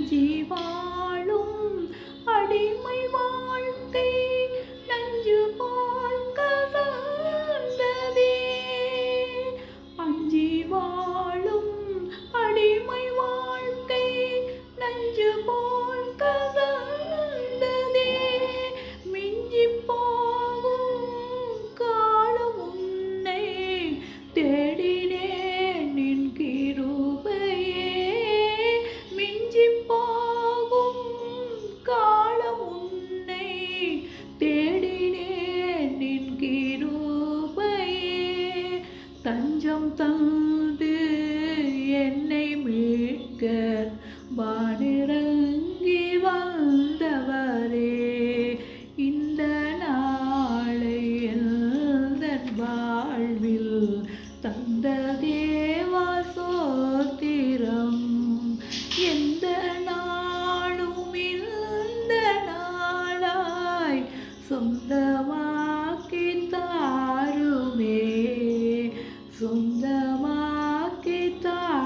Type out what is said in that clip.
அஞ்சி வாழும் அடிமை வாழ்க்கை நஞ்சு போல் கசந்ததே. அஞ்சி வாழும் அடிமை வாழ்க்கை நஞ்சு போல் கசந்ததே. மிஞ்சி போகும் காலம் உன்னை தேடினேன் நின் கிருபையே. மிஞ்சி போகும் காலம் உன்னை தேடினேன் நின் கிருபையே. தஞ்சம் தந்து என்னை மீட்க வானிறங்கி வந்தவரே. இந்த நாளை எந்தன் வாழ்வில் தந்த தேவா சோத்திரம். எந்த நாளும் இந்த நாளாய் சொந்தமாக்கி தாருமே. சொந்தமாக்கி தாருமே.